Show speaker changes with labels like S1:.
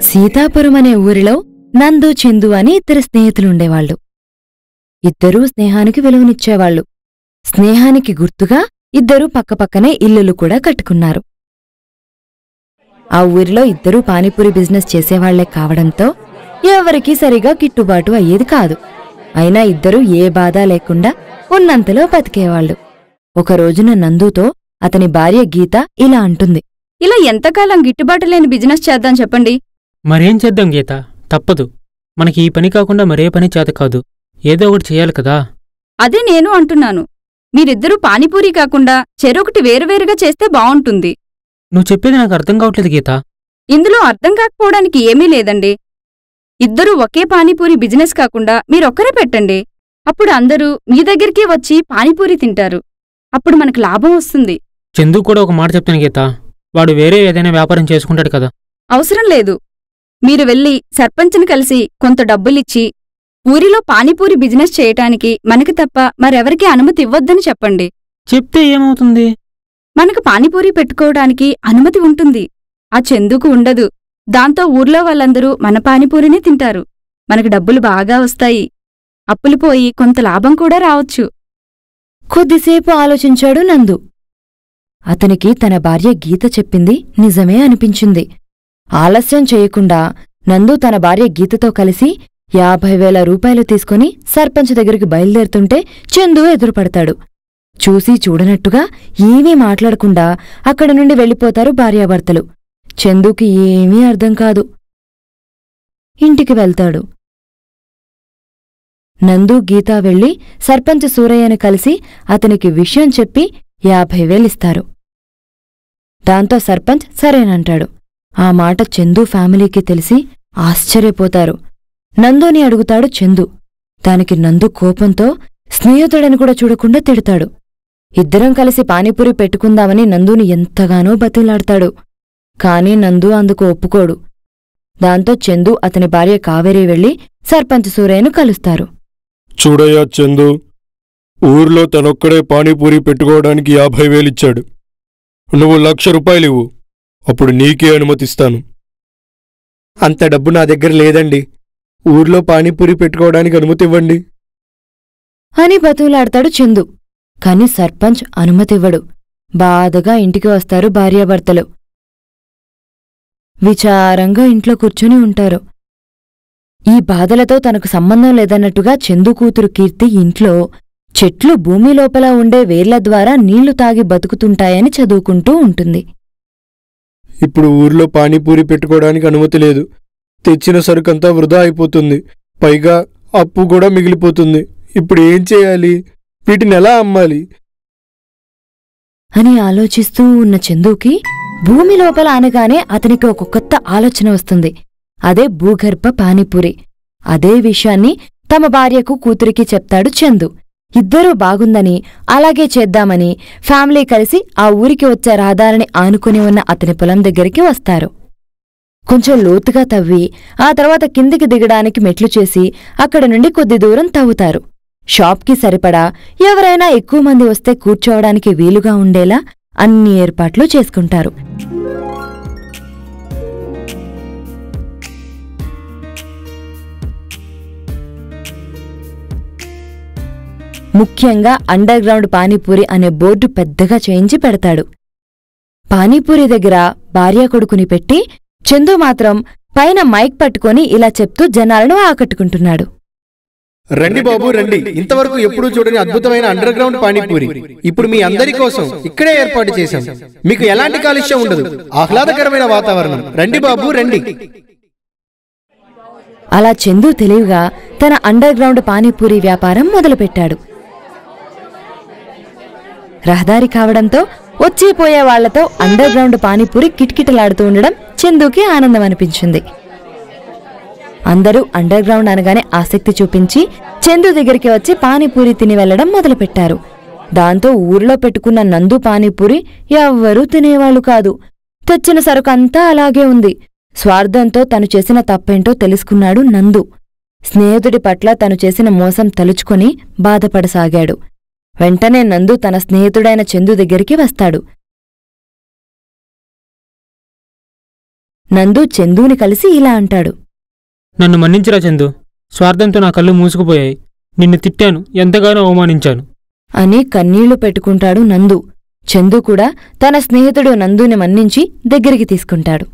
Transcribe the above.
S1: సీతాపురం అనే ఊరిలో నందు చందు అని ఇద్దరు స్నేహితులుండేవాళ్లు. ఇద్దరూ స్నేహానికి విలువనిచ్చేవాళ్లు. స్నేహానికి గుర్తుగా ఇద్దరూ పక్కపక్కనే ఇల్లులు కూడా కట్టుకున్నారు. ఆ ఊరిలో ఇద్దరూ పానీపూరి బిజినెస్ చేసేవాళ్లే కావడంతో ఎవరికీ సరిగా గిట్టుబాటు అయ్యేది కాదు. అయినా ఇద్దరూ ఏ బాధ లేకుండా ఉన్నంతలో బతికేవాళ్లు. ఒకరోజున నందుతో అతని భార్య గీత ఇలా అంటుంది.
S2: ఇలా ఎంతకాలం గిట్టుబాటు లేని బిజినెస్ చేద్దాం చెప్పండి.
S3: మరేం చేద్దాం గీత, తప్పదు. మనకి ఈ పని కాకుండా మరే పని చేత కాదు. ఏదో ఒకటి చెయ్యాలి కదా.
S2: అదే నేను అంటున్నాను. మీరిద్దరూ పానీపూరి కాకుండా చెరొకటి వేరువేరుగా చేస్తే బావుంటుంది.
S3: నువ్వు చెప్పేది నాకు అర్థం కావట్లేదు గీత.
S2: ఇందులో అర్థం కాకపోవడానికి ఏమీ లేదండి. ఇద్దరూ ఒకే పానీపూరి బిజినెస్ కాకుండా మీరొక్కరే పెట్టండి. అప్పుడు అందరూ మీ దగ్గరికే వచ్చి పానీపూరి తింటారు. అప్పుడు మనకు లాభం వస్తుంది.
S3: చందు కూడా ఒక మాట చెప్తాను గీత. వాడు వేరే ఏదైనా వ్యాపారం చేసుకుంటాడు కదా.
S2: అవసరం లేదు. మీరు వెళ్ళి సర్పంచ్ని కలిసి కొంత డబ్బులిచ్చి ఊరిలో పానీపూరి బిజినెస్ చేయటానికి మనకి తప్ప మరెవరికీ అనుమతి ఇవ్వొద్దని చెప్పండి.
S3: చెప్తే ఏమవుతుంది?
S2: మనకు పానీపూరి పెట్టుకోవడానికి అనుమతి ఉంటుంది. ఆ చందుకు ఉండదు. దాంతో ఊర్లో వాళ్ళందరూ మన పానీపూరినే తింటారు. మనకు డబ్బులు బాగా వస్తాయి. అప్పులు పోయి కొంత లాభం కూడా రావచ్చు.
S1: కొద్దిసేపు ఆలోచించాడు నందు. అతనికి తన భార్య గీత చెప్పింది నిజమే అనిపించింది. ఆలస్యం చేయకుండా నందు తన భార్య గీతతో కలిసి 50,000 రూపాయలు తీసుకుని సర్పంచ్ దగ్గరికి బయలుదేరుతుంటే చందు ఎదురుపడతాడు. చూసి చూడనట్టుగా ఏమీ మాట్లాడకుండా అక్కడి నుండి వెళ్ళిపోతారు భార్యాభర్తలు. చందుకి ఏమీ అర్థం కాదు. ఇంటికి వెళ్తాడు. నందు గీతా వెళ్లి సర్పంచ్ సూరయ్యను కలిసి అతనికి విషయం చెప్పి 50,000 ఇస్తారు. దాంతో సర్పంచ్ సరేనంటాడు. ఆ మాట చందు ఫ్యామిలీకి తెలిసి ఆశ్చర్యపోతారు. నందుని అడుగుతాడు చందు. దానికి నందు కోపంతో స్నేహితుడని కూడా చూడకుండా తిడతాడు. ఇద్దరం కలిసి పానీపూరి పెట్టుకుందామని నందుని ఎంతగానో బతిలాడతాడు. కాని నందు అందుకు ఒప్పుకోడు. దాంతో చందు అతని భార్య కావేరి వెళ్లి సర్పంచ్ సూరయ్యను కలుస్తారు.
S4: చూడయ్యా చందు, ఊర్లో తనొక్కడే పానీపూరి పెట్టుకోవడానికి 50,000 ఇచ్చాడు. నువ్వు 1,00,000 రూపాయలివ్వు, అప్పుడు నీకే అనుమతిస్తాను.
S5: అంత డబ్బు నా దగ్గర లేదండి. ఊర్లో పానీపూరి పెట్టుకోవడానికి అనుమతి ఇవ్వండి
S1: అని బతులాడతాడు చందు. కాని సర్పంచ్ అనుమతివ్వడు. బాధగా ఇంటికి వస్తారు భార్యాభర్తలు. విచారంగా ఇంట్లో కూర్చుని ఉంటారు. ఈ బాధలతో తనకు సంబంధం లేదన్నట్టుగా చందు కూతురు కీర్తి ఇంట్లో చెట్లు భూమి లోపల ఉండే వేర్ల ద్వారా నీళ్లు తాగి బతుకుతుంటాయని చదువుకుంటూ ఉంటుంది.
S5: ఇప్పుడు ఊర్లో పానీపూరి పెట్టుకోవడానికి అనుమతి లేదు. తెచ్చిన సరుకంతా వృధా అయిపోతుంది. పైగా అప్పు కూడా మిగిలిపోతుంది. ఇప్పుడు ఏం చేయాలి? వీటిని ఎలా అమ్మాలి
S1: అని ఆలోచిస్తూ ఉన్న చందుకి భూమి లోపల అనగానే అతనికి ఒక కొత్త ఆలోచన వస్తుంది. అదే భూగర్భ పానీపూరి. అదే విషయాన్ని తమ భార్యకు కూతురికి చెప్తాడు చందు. ఇద్దరూ బాగుందని అలాగే చేద్దామని ఫ్యామిలీ కలిసి ఆ ఊరికి వచ్చే రహదారిని ఆనుకుని ఉన్న అతని పొలం దగ్గరికి వస్తారు. కొంచెం లోతుగా తవ్వి ఆ తర్వాత కిందికి దిగడానికి మెట్లు చేసి అక్కడి నుండి కొద్ది దూరం తవ్వుతారు. షాప్కి సరిపడా ఎవరైనా ఎక్కువ మంది వస్తే కూర్చోవడానికి వీలుగా ఉండేలా అన్ని ఏర్పాట్లు చేసుకుంటారు. ముఖ్యంగా అండర్ గ్రౌండ్ పానీపూరి అనే బోర్డు పెద్దగా చేయించి పెడతాడు. పానీపూరి దగ్గర భార్యా కొడుకుని పెట్టి చందు మాత్రం పైన మైక్ పట్టుకొని ఇలా చెప్తూ జనాలను ఆకట్టుకుంటున్నాడు.
S5: రండి బాబు రండి, ఇంతవరకు ఎప్పుడూ చూడని అద్భుతమైన అండర్ గ్రౌండ్ పానీపూరి ఇప్పుడు మీ అందరి కోసం ఇక్కడే ఏర్పాటు చేశాం. మీకు ఎలాంటి కాలుష్యం ఉండదు, ఆహ్లాదకరమైన వాతావరణం. రండి బాబు రండి.
S1: అలా చందు తెలివిగా తన అండర్ గ్రౌండ్ పానీపూరి వ్యాపారం మొదలుపెట్టాడు. రహదారి కావడంతో వచ్చిపోయే వాళ్లతో అండర్ గ్రౌండ్ పానీపూరి కిటకిటలాడుతూ ఉండడం చందుకి ఆనందం అనిపించింది. అందరూ అండర్ గ్రౌండ్ అనగానే ఆసక్తి చూపించి చందు దగ్గరికి వచ్చి పానీపూరి తిని వెళ్లడం మొదలుపెట్టారు. దాంతో ఊర్లో పెట్టుకున్న నందు పానీపూరి ఎవ్వరూ తినేవాళ్లు కాదు. తెచ్చిన సరుకంతా అలాగే ఉంది. స్వార్థంతో తను చేసిన తప్పేంటో తెలుసుకున్నాడు నందు. స్నేహితుడి పట్ల తను చేసిన మోసం తలుచుకొని బాధపడసాగాడు. వెంటనే నందు తన స్నేహితుడైన చందు దగ్గరికి వస్తాడు. నందు చందూని కలిసి ఇలా అంటాడు.
S3: నన్ను మన్నించిరా చందు. స్వార్థంతో నా కళ్ళు మూసుకుపోయాయి. నిన్ను తిట్టాను, ఎంతగానో అవమానించాను
S1: అని కన్నీళ్లు పెట్టుకుంటాడు నందు. చందు కూడా తన స్నేహితుడు నందుని మన్నించి దగ్గరికి తీసుకుంటాడు.